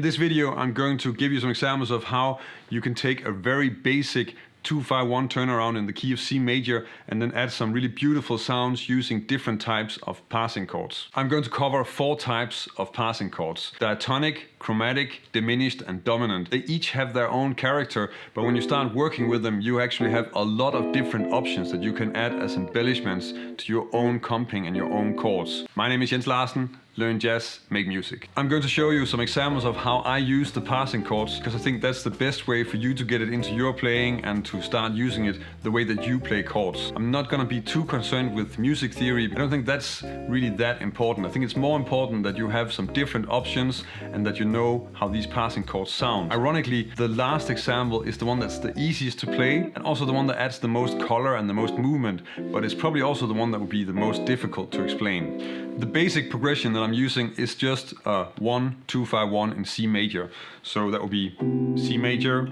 In this video, I'm going to give you some examples of how you can take a very basic 2-5-1 turnaround in the key of C major and then add some really beautiful sounds using different types of passing chords. I'm going to cover 4 types of passing chords: diatonic, chromatic, diminished and dominant. They each have their own character, but when you start working with them, you actually have a lot of different options that you can add as embellishments to your own comping and your own chords. My name is Larsen. Learn jazz, make music. I'm going to show you some examples of how I use the passing chords, because I think that's the best way for you to get it into your playing and to start using it the way that you play chords. I'm not going to be too concerned with music theory. I don't think that's really that important. I think it's more important that you have some different options and that you know how these passing chords sound. Ironically, the last example is the one that's the easiest to play and also the one that adds the most color and the most movement, but it's probably also the one that would be the most difficult to explain. The basic progression that I'm using is just a 1-2-5-1 in C major. So that would be C major,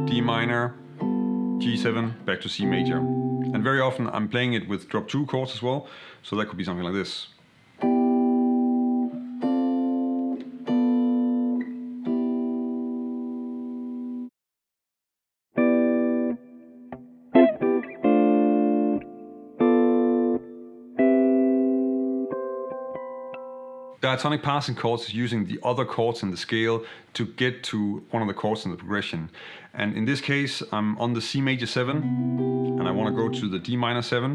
D minor, G7, back to C major. And very often I'm playing it with drop 2 chords as well. So that could be something like this. Diatonic passing chords is using the other chords in the scale to get to one of the chords in the progression. And in this case, I'm on the C major 7 and I want to go to the D minor 7.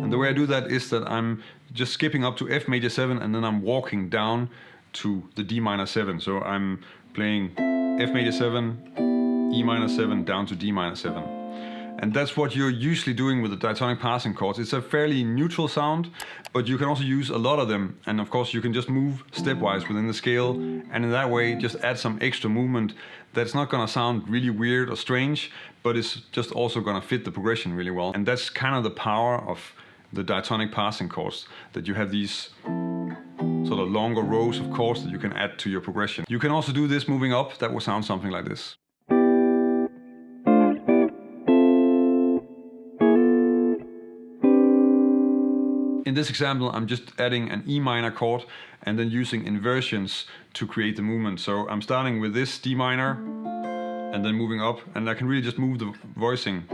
And the way I do that is that I'm just skipping up to F major 7 and then I'm walking down to the D minor 7. So I'm playing F major 7, E minor 7, down to D minor 7. And that's what you're usually doing with the diatonic passing chords. It's a fairly neutral sound, but you can also use a lot of them. And of course you can just move stepwise within the scale, and in that way just add some extra movement that's not gonna sound really weird or strange, but it's just also gonna fit the progression really well. And that's kind of the power of the diatonic passing chords, that you have these sort of longer rows of chords that you can add to your progression. You can also do this moving up. That will sound something like this. In this example, I'm just adding an E minor chord and then using inversions to create the movement. So I'm starting with this D minor and then moving up, and I can really just move the voicing.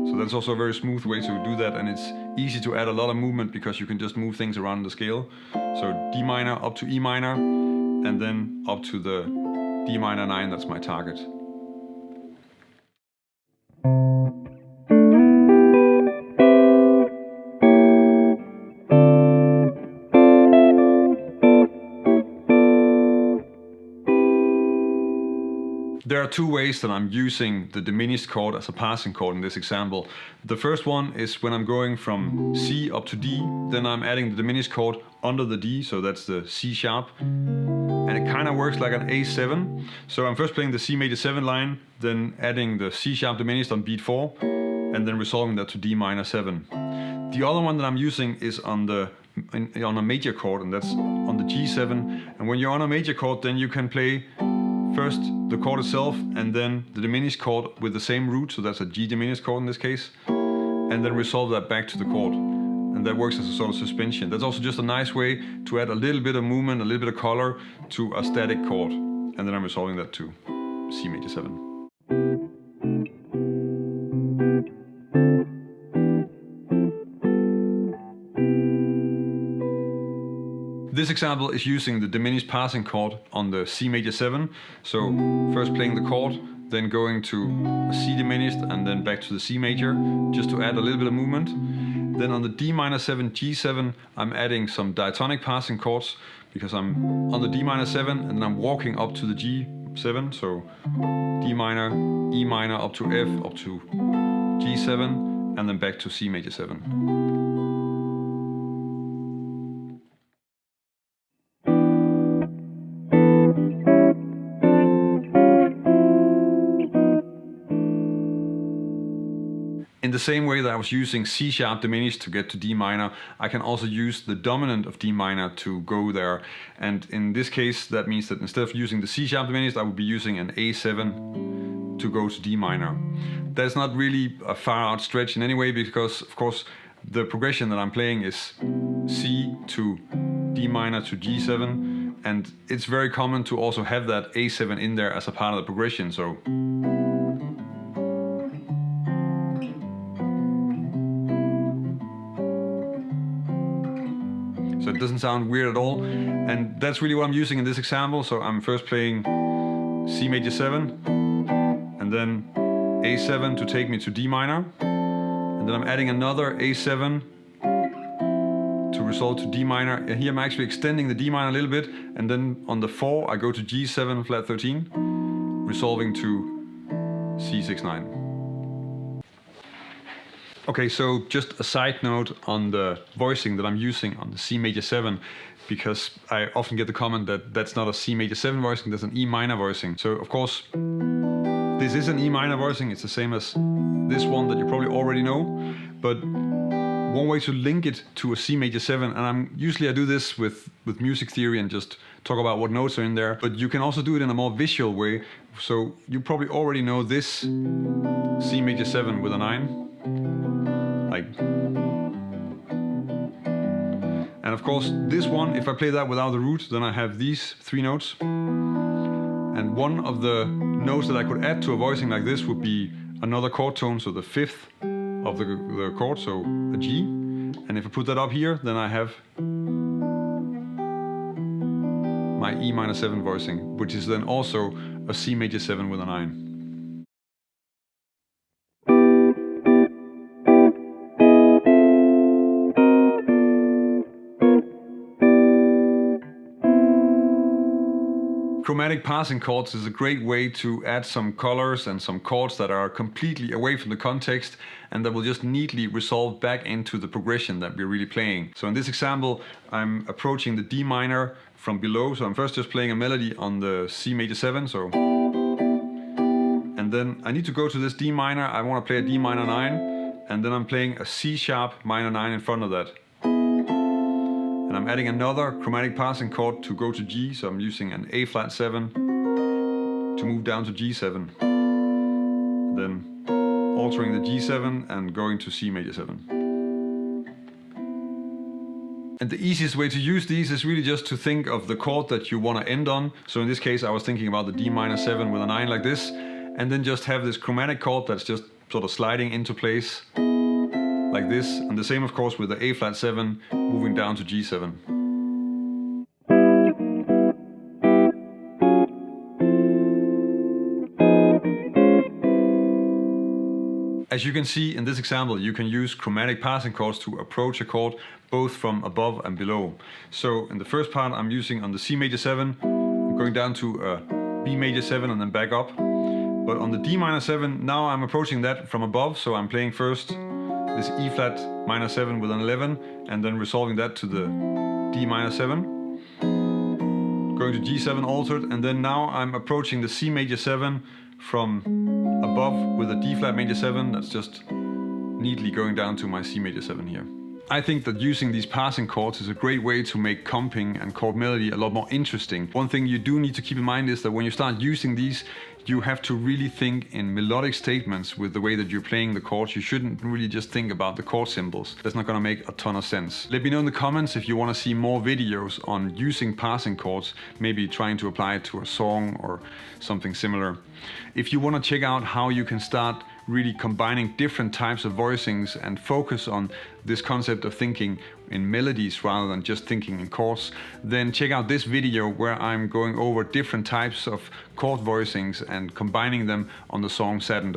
So that's also a very smooth way to do that, and it's easy to add a lot of movement because you can just move things around the scale. So D minor up to E minor and then up to the D minor 9, that's my target. There are 2 ways that I'm using the diminished chord as a passing chord in this example. The first one is when I'm going from C up to D, then I'm adding the diminished chord under the D, so that's the C sharp. And it kind of works like an A7. So I'm first playing the C major 7 line, then adding the C sharp diminished on beat 4, and then resolving that to D minor 7. The other one that I'm using is on a major chord, and that's on the G7. And when you're on a major chord, then you can play first the chord itself and then the diminished chord with the same root, so that's a G diminished chord in this case, and then resolve that back to the chord. And that works as a sort of suspension. That's also just a nice way to add a little bit of movement, a little bit of color to a static chord. And then I'm resolving that to C major 7. This example is using the diminished passing chord on the C major 7. So first playing the chord, then going to a C diminished and then back to the C major, just to add a little bit of movement. Then on the D minor 7, G7, I'm adding some diatonic passing chords because I'm on the D minor 7 and then I'm walking up to the G7. So D minor, E minor up to F, up to G7, and then back to C major 7. In the same way that I was using C sharp diminished to get to D minor, I can also use the dominant of D minor to go there. And in this case, that means that instead of using the C sharp diminished, I would be using an A7 to go to D minor. That's not really a far out stretch in any way, because of course the progression that I'm playing is C to D minor to G7, and it's very common to also have that A7 in there as a part of the progression. So it doesn't sound weird at all, and that's really what I'm using in this example. So I'm first playing C major 7 and then A7 to take me to D minor, and then I'm adding another A7 to resolve to D minor. And here I'm actually extending the D minor a little bit, and then on the 4 I go to G7 flat 13, resolving to C6 9. Okay, so just a side note on the voicing that I'm using on the C major 7, because I often get the comment that that's not a C major 7 voicing, that's an E minor voicing. So of course, this is an E minor voicing, it's the same as this one that you probably already know, but one way to link it to a C major 7, and usually I do this with music theory and just talk about what notes are in there, but you can also do it in a more visual way. So you probably already know this C major 7 with a 9. And of course this one, if I play that without the root, then I have these 3 notes. And one of the notes that I could add to a voicing like this would be another chord tone, so the 5th of the chord, so a G. And if I put that up here, then I have my E minor 7 voicing, which is then also a C major 7 with a 9. Chromatic passing chords is a great way to add some colors and some chords that are completely away from the context and that will just neatly resolve back into the progression that we're really playing. So in this example, I'm approaching the D minor from below. So I'm first just playing a melody on the C major 7. So, and then I need to go to this D minor. I want to play a D minor 9, and then I'm playing a C sharp minor 9 in front of that. And I'm adding another chromatic passing chord to go to G, so I'm using an A flat 7 to move down to G7. Then altering the G7 and going to C major 7. And the easiest way to use these is really just to think of the chord that you want to end on. So in this case I was thinking about the D minor 7 with a 9 like this, and then just have this chromatic chord that's just sort of sliding into place like this, and the same of course with the A flat 7 moving down to G7. As you can see in this example, you can use chromatic passing chords to approach a chord both from above and below. So in the first part I'm using on the C major 7, I'm going down to a B major 7 and then back up. But on the D minor 7, now I'm approaching that from above, so I'm playing first this E flat minor 7 with an 11, and then resolving that to the D minor 7, going to G7 altered, and then now I'm approaching the C major 7 from above with a D flat major 7 that's just neatly going down to my C major 7 here. I think that using these passing chords is a great way to make comping and chord melody a lot more interesting. One thing you do need to keep in mind is that when you start using these, you have to really think in melodic statements with the way that you're playing the chords. You shouldn't really just think about the chord symbols. That's not gonna make a ton of sense. Let me know in the comments if you wanna see more videos on using passing chords, maybe trying to apply it to a song or something similar. If you wanna check out how you can start really combining different types of voicings and focus on this concept of thinking in melodies rather than just thinking in chords, then check out this video where I'm going over different types of chord voicings and combining them on the song Satin.